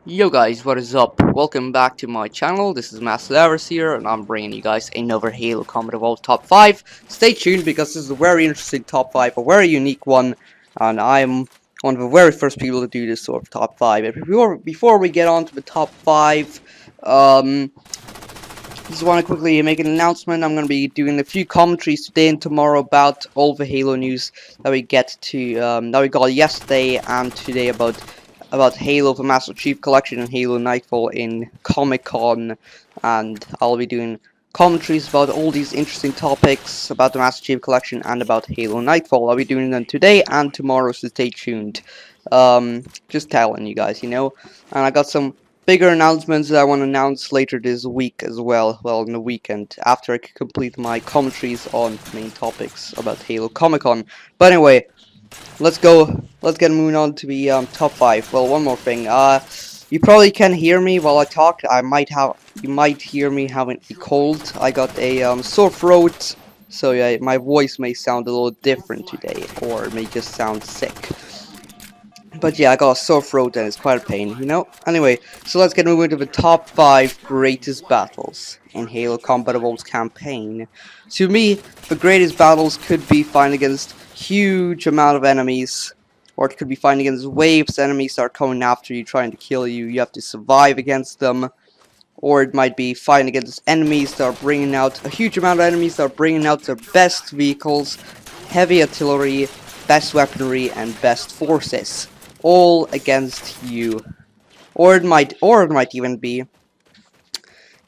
Yo guys, what is up? Welcome back to my channel. This is Master Davers here, and I'm bringing you guys another Halo Combat Evolved Top 5. Stay tuned because this is a very interesting Top 5, a very unique one, and I'm one of the very first people to do this sort of Top 5. But before we get on to the Top 5, just want to quickly make an announcement. I'm going to be doing a few commentaries today and tomorrow about all the Halo news that we that we got yesterday and today about Halo the Master Chief Collection and Halo Nightfall in Comic-Con, and I'll be doing commentaries about all these interesting topics about the Master Chief Collection and about Halo Nightfall. I'll be doing them today and tomorrow, so stay tuned. Just telling you guys, and I got some bigger announcements that I want to announce later this week as well. Well, in the weekend, after I complete my commentaries on main topics about Halo Comic-Con. But anyway, let's go. Let's get moving on to the top 5. Well, one more thing. You probably can hear me while I talk. You might hear me having a cold. I got a sore throat, so yeah, my voice may sound a little different today, or it may just sound sick. But yeah, I got a sore throat and it's quite a pain. Anyway, so let's get moving to the top 5 greatest battles in Halo Combat Evolved's campaign. To me, the greatest battles could be fighting against huge amount of enemies, or it could be fighting against waves. Enemies are coming after you, trying to kill you. You have to survive against them. Or it might be fighting against enemies that are bringing out a huge amount of enemies that are bringing out their best vehicles, heavy artillery, best weaponry, and best forces, all against you. Or it might even be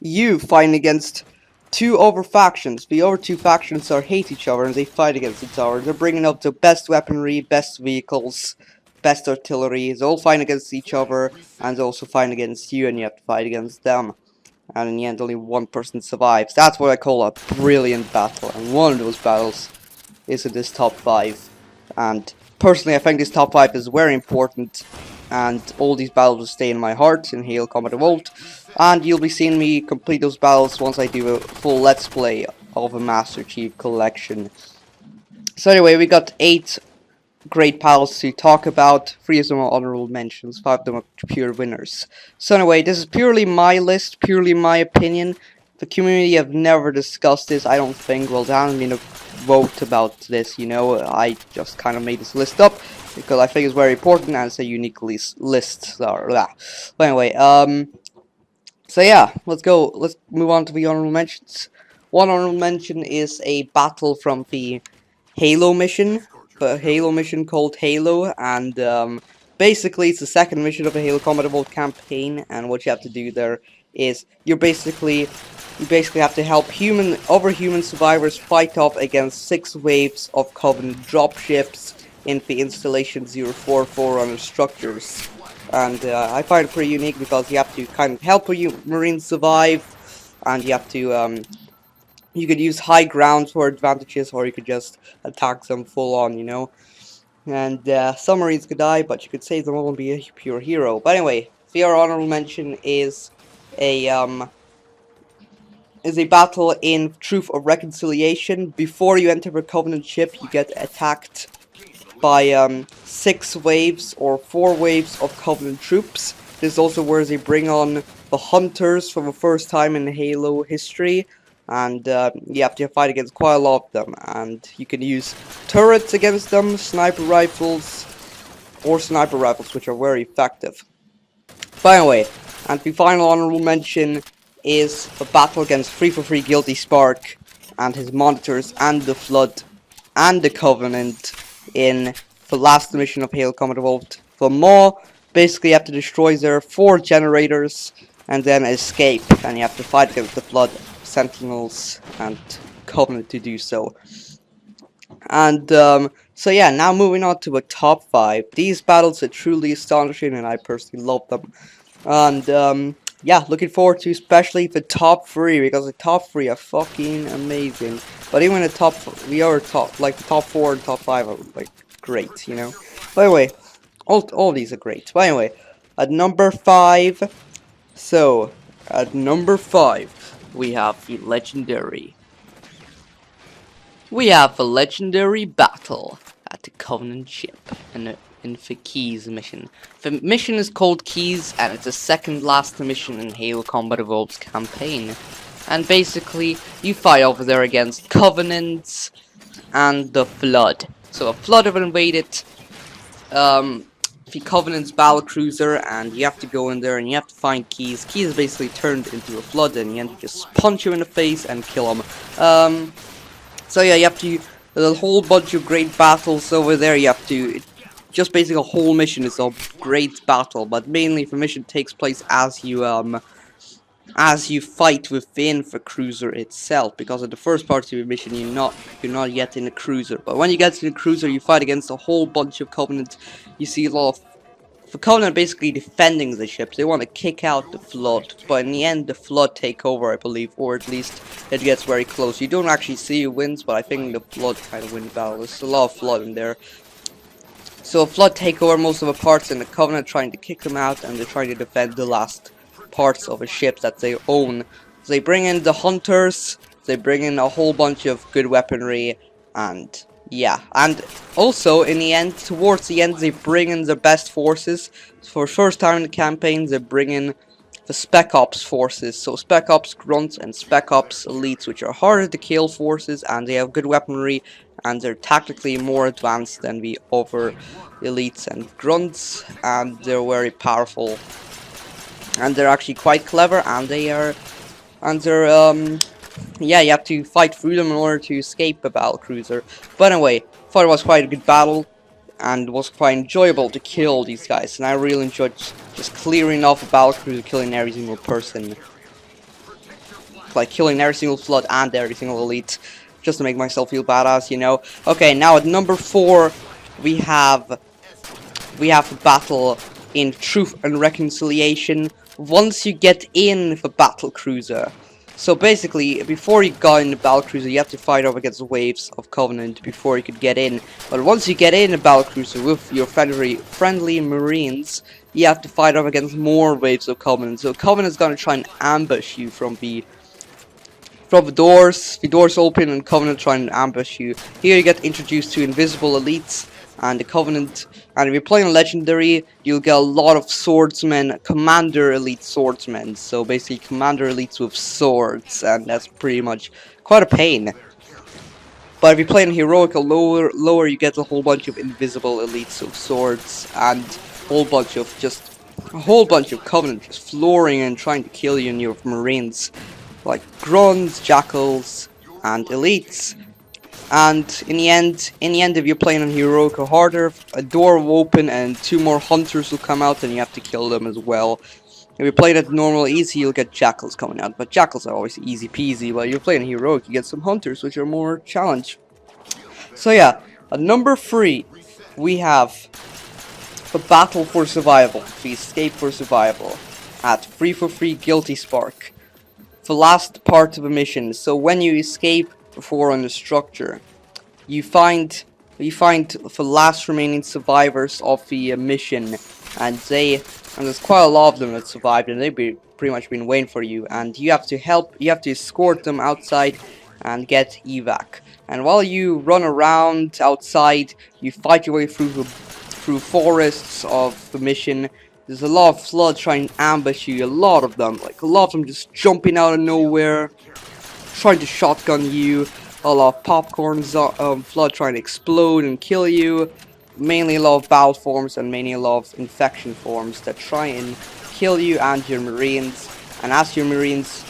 you fighting against two other factions. The other two factions hate each other and they fight against each other. They're bringing up the best weaponry, best vehicles, best artillery. They're all fighting against each other, and they're also fighting against you, and you have to fight against them. And in the end, only one person survives. That's what I call a brilliant battle, and one of those battles is in this top 5. And personally, I think this top 5 is very important, and all these battles will stay in my heart in Halo Combat Evolved. And you'll be seeing me complete those battles once I do a full Let's Play of a Master Chief Collection. So anyway, we got 8 great battles to talk about. 3 of them are honorable mentions, 5 of them are pure winners. So anyway, this is purely my list, purely my opinion. The community have never discussed this, I don't think. Well, there hasn't been a vote about this, I just kind of made this list up because I think it's very important and it's a unique list. So, but anyway, so yeah, let's go. Let's move on to the honorable mentions. One honorable mention is a battle from the Halo mission, the Halo mission called Halo, and basically it's the second mission of the Halo Combat Evolved campaign, and what you have to do there is you basically have to help other human survivors fight off against 6 waves of Covenant dropships in the Installation 044 on the structures. And I find it pretty unique because you have to kind of help Marines survive, and you have to you could use high ground for advantages, or you could just attack them full on, And some Marines could die, but you could save them all and be a pure hero. But anyway, the other honorable mention is a battle in Truth or Reconciliation. Before you enter the Covenant ship, you get attacked by 6 waves or 4 waves of Covenant troops. This is also where they bring on the Hunters for the first time in Halo history, and you have to fight against quite a lot of them, and you can use turrets against them, sniper rifles, which are very effective. But anyway, and the final honorable mention is the battle against 343 Guilty Spark and his monitors and the Flood and the Covenant in the last mission of Halo Combat Evolved. For Maw, basically you have to destroy their 4 generators and then escape, and you have to fight against the Flood, Sentinels, and Covenant to do so. And so yeah, now moving on to the top 5. These battles are truly astonishing, and I personally love them. And yeah, looking forward to especially the top 3, because the top 3 are fucking amazing. But even the top 4 and top 5 are like great, By the way, all these are great. But anyway, at number 5, we have the legendary battle at the Covenant ship, and in the Keys mission. The mission is called Keys, and it's the second last mission in Halo Combat Evolved's campaign. And basically, you fight over there against Covenants and the Flood. So a Flood have invaded the Covenant's battlecruiser, and you have to go in there and you have to find Keys. Keys is basically turned into a Flood, and you have to just punch him in the face and kill him. So yeah, you have to. There's a whole bunch of great battles over there. You have to. Just basically a whole mission is a great battle, but mainly the mission takes place as you fight within the cruiser itself, because in the first part of the mission you're not yet in the cruiser, but when you get to the cruiser you fight against a whole bunch of Covenant. You see a lot of the Covenant basically defending the ships. They want to kick out the Flood, but in the end the Flood take over, I believe, or at least it gets very close. You don't actually see who wins, but I think the Flood kind of win the battle. There's a lot of Flood in there. So Flood take over most of the parts, and the Covenant trying to kick them out, and they're trying to defend the last parts of a ship that they own. So they bring in the Hunters, they bring in a whole bunch of good weaponry, and yeah. And also, in the end, towards the end, they bring in the best forces. For the first time in the campaign, they bring in the Spec Ops forces. So Spec Ops Grunts and Spec Ops Elites, which are harder to kill forces, and they have good weaponry, and they're tactically more advanced than the other Elites and Grunts, and they're very powerful. And they're actually quite clever, and they're yeah, you have to fight through them in order to escape the battlecruiser. But anyway, thought it was quite a good battle, and it was quite enjoyable to kill these guys, and I really enjoyed just clearing off a battlecruiser, killing every single person, like killing every single Flood and every single Elite, just to make myself feel badass, you know. Okay, now at number 4, we have a battle in Truth and Reconciliation. Once you get in the battlecruiser, so basically before you got in the battlecruiser you have to fight off against waves of Covenant before you could get in. But once you get in the battlecruiser with your friendly Marines, you have to fight off against more waves of Covenant. So Covenant's gonna try and ambush you from the doors. The doors open and Covenant try and ambush you. Here you get introduced to invisible Elites and the Covenant, and if you're playing Legendary, you'll get a lot of swordsmen, Commander Elite swordsmen, so basically Commander Elites with swords, and that's pretty much quite a pain. But if you play in Heroic or lower, you get a whole bunch of invisible Elites with swords, and a whole bunch of Covenant just flooring and trying to kill you and your Marines, like Grunts, Jackals, and Elites. And in the end, if you're playing on Heroic or harder, a door will open and 2 more Hunters will come out, and you have to kill them as well. If you're playing at normal easy, you'll get Jackals coming out, but Jackals are always easy peasy. While you're playing Heroic, you get some Hunters, which are more challenge. So yeah, at number 3, we have the Battle for Survival, the Escape for Survival, at 343 Guilty Spark. The last part of a mission. So when you escape before on the structure, you find the last remaining survivors of the mission, and there's quite a lot of them that survived, and they've pretty much been waiting for you, and you have to escort them outside and get evac. And while you run around outside, you fight your way through forests of the mission. There's a lot of Flood trying to ambush you, a lot of them just jumping out of nowhere, trying to shotgun you, a lot of popcorn Flood trying to explode and kill you, mainly a lot of battle forms and mainly a lot of infection forms that try and kill you and your Marines. And as your Marines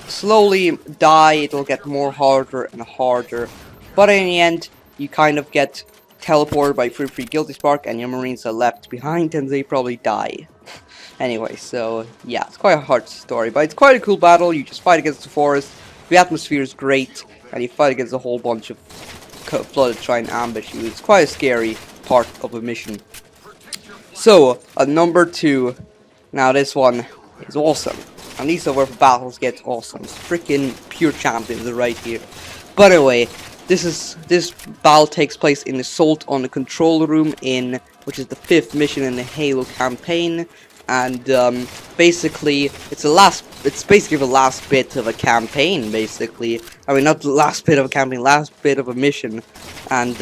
slowly die, it'll get more harder and harder, but in the end you kind of get teleported by 343 Guilty Spark, and your Marines are left behind and they probably die. Anyway, so yeah, it's quite a hard story, but it's quite a cool battle. You just fight against the forest, the atmosphere is great, and you fight against a whole bunch of Flood to try and ambush you. It's quite a scary part of a mission. So, at number 2, now this one is awesome, and these are where battles get awesome. It's freaking pure champions right here. But anyway, this battle takes place in Assault on the Control Room, which is the 5th mission in the Halo campaign, and basically it's basically the last bit of a campaign. Basically, I mean, not the last bit of a campaign, last bit of a mission, and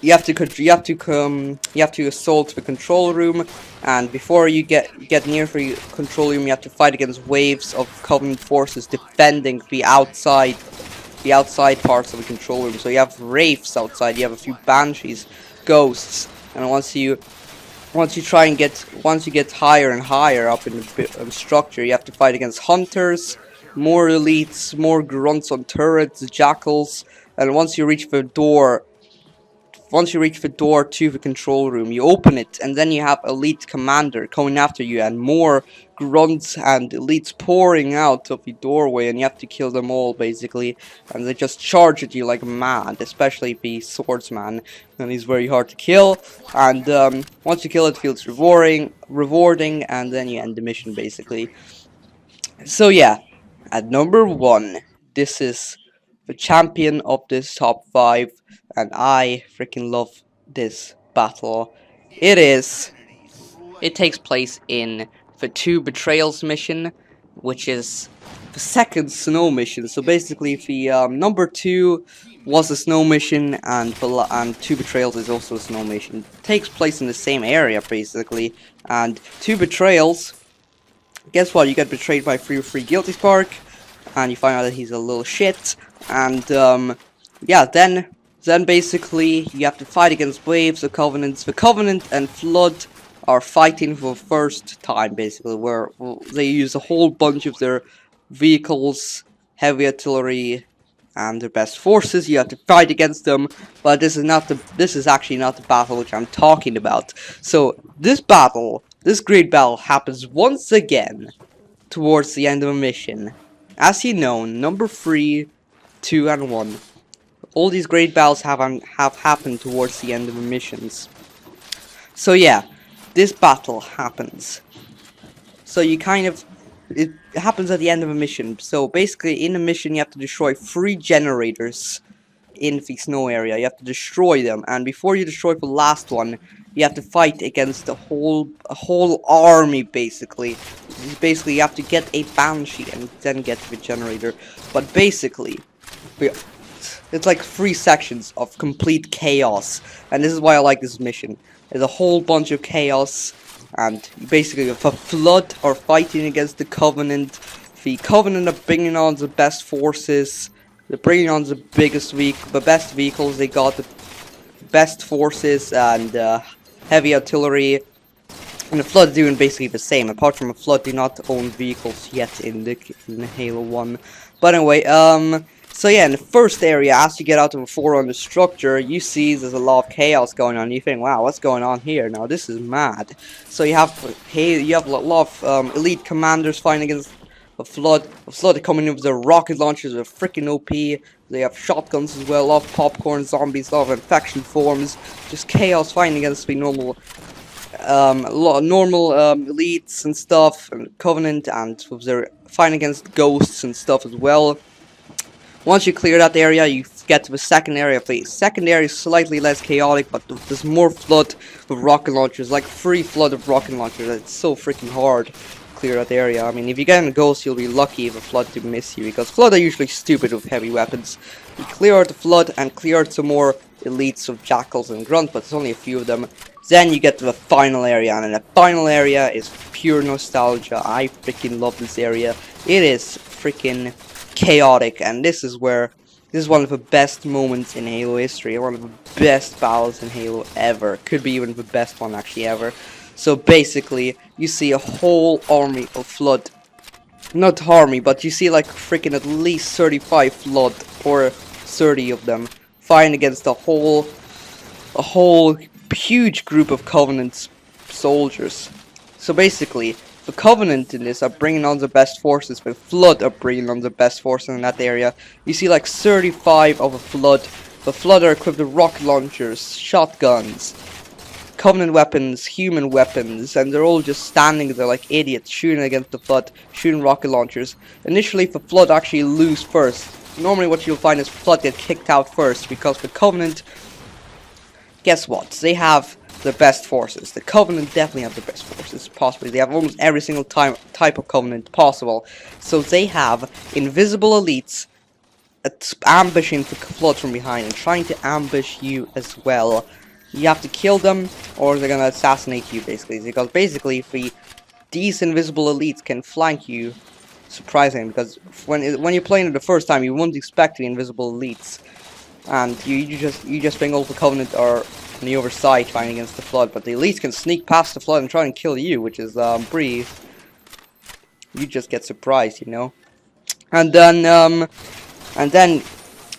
you have to assault the control room, and before you get near the control room, you have to fight against waves of Covenant forces defending the outside parts of the control room. So you have wraiths outside, you have a few banshees, ghosts, and once you get higher and higher up in the structure, you have to fight against hunters, more elites, more grunts on turrets, jackals, and once you reach the door to the control room, you open it, and then you have elite commander coming after you, and more grunts and elites pouring out of the doorway, and you have to kill them all, basically. And they just charge at you like mad, especially the swordsman, and he's very hard to kill. And once you kill it, feels rewarding, and then you end the mission, basically. So yeah, at number 1, this is the champion of this top 5, and I freaking love this battle. It takes place in the 2 Betrayals mission, which is the second snow mission. So basically, the number 2 was a snow mission, and 2 Betrayals is also a snow mission. It takes place in the same area, basically, and 2 Betrayals, guess what, you get betrayed by Free Guilty Spark, and you find out that he's a little shit, and yeah, then basically you have to fight against waves of covenants. The Covenant and Flood are fighting for the first time, basically, where they use a whole bunch of their vehicles, heavy artillery, and their best forces. You have to fight against them, but this is actually not the battle which I'm talking about. So this great battle happens once again towards the end of a mission. As you know, number 3, 2, and 1. All these great battles have happened towards the end of the missions. So yeah, this battle happens. So it happens at the end of a mission. So basically, in a mission, you have to destroy 3 generators in the snow area. You have to destroy them, and before you destroy the last one, you have to fight against a whole army, basically. Basically, you have to get a Banshee and then get the generator. But basically, it's like 3 sections of complete chaos, and this is why I like this mission. There's a whole bunch of chaos, and basically the Flood are fighting against the Covenant. The Covenant are bringing on the best forces. They're bringing on the best vehicles. They got the best forces and heavy artillery. And the Flood doing basically the same. Apart from the Flood do not own vehicles yet in the Halo 1. But anyway, so yeah, in the first area, as you get out of a Forerunner structure, you see there's a lot of chaos going on. You think, wow, what's going on here? Now this is mad. So you have a lot of elite commanders fighting against the Flood. The Flood are coming in with their rocket launchers, are freaking OP. They have shotguns as well, a lot of popcorn, zombies, a lot of infection forms. Just chaos fighting against the normal elites and stuff, and Covenant, and with their fighting against ghosts and stuff as well. Once you clear that area, you get to the second area. The second area is slightly less chaotic, but there's more Flood with rocket launchers, like 3 Flood of rocket launchers. It's so freaking hard to clear that area. I mean, if you get in a ghost, you'll be lucky if a Flood to miss you, because Flood are usually stupid with heavy weapons. You clear out the Flood and clear out some more elites of jackals and grunts, but there's only a few of them. Then you get to the final area, and the final area is pure nostalgia. I freaking love this area. It is freaking chaotic, and this is one of the best moments in Halo history, one of the best battles in Halo ever. Could be even the best one actually ever. So basically, you see a whole army of Flood. Not army, but you see like freaking at least 35 Flood, or 30 of them, fighting against a whole huge group of Covenant soldiers. So basically, the Covenant in this are bringing on the best forces, but Flood are bringing on the best forces in that area. You see like 35 of a Flood. The Flood are equipped with rocket launchers, shotguns, Covenant weapons, human weapons, and they're all just standing there like idiots, shooting against the Flood, shooting rocket launchers. Initially, the Flood actually lose first. Normally what you'll find is Flood get kicked out first, because the Covenant, guess what, they have the best forces. The Covenant definitely have the best forces, possibly. They have almost every single type of Covenant possible. So they have invisible elites, it's ambushing the Flood from behind and trying to ambush you as well. You have to kill them, or they're gonna assassinate you, basically. Because basically, if these invisible elites can flank you, surprising, because when you're playing it the first time, you wouldn't expect the invisible elites, and you just bring all the Covenant or on the other side fighting against the Flood, but the elites can sneak past the Flood and try and kill you, which is pretty. You just get surprised, you know. And then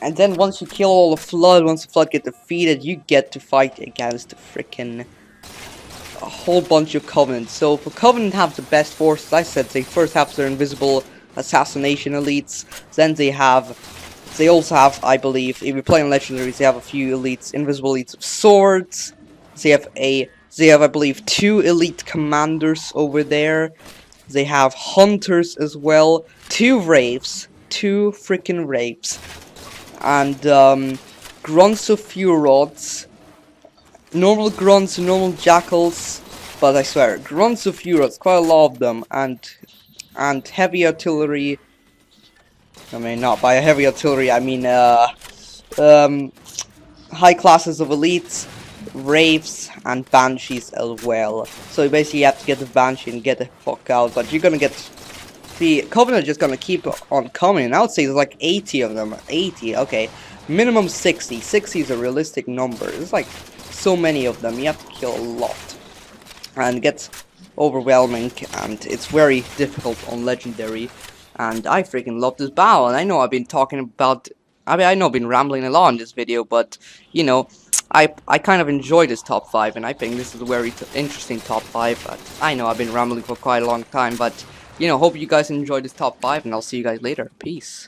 and then once you kill all the Flood, once the Flood get defeated, you get to fight against the frickin' a whole bunch of Covenant. So for Covenant have the best forces, I said they first have their invisible assassination elites, then they also have, I believe, if you're playing legendaries, they have a few elites, invisible elites of swords. They have I believe 2 elite commanders over there. They have hunters as well, 2 wraiths, 2 freaking wraiths, and grunts of Furods, normal grunts and normal jackals, but I swear, grunts of Furods, quite a lot of them, and heavy artillery. I mean, not by heavy artillery, I mean high classes of elites, wraiths, and banshees as well. So basically you have to get the banshee and get the fuck out, but you're gonna get the Covenant are just gonna keep on coming. I would say there's like 80 of them. 80, okay. Minimum 60. 60 is a realistic number. There's like so many of them. You have to kill a lot. And it gets overwhelming, and it's very difficult on Legendary. And I freaking love this battle. And I know I've been talking about... I know I've been rambling a lot in this video, but, you know, I kind of enjoy this top 5, and I think this is a very interesting top 5. But I know I've been rambling for quite a long time, but... You know, hope you guys enjoyed this top 5, and I'll see you guys later. Peace.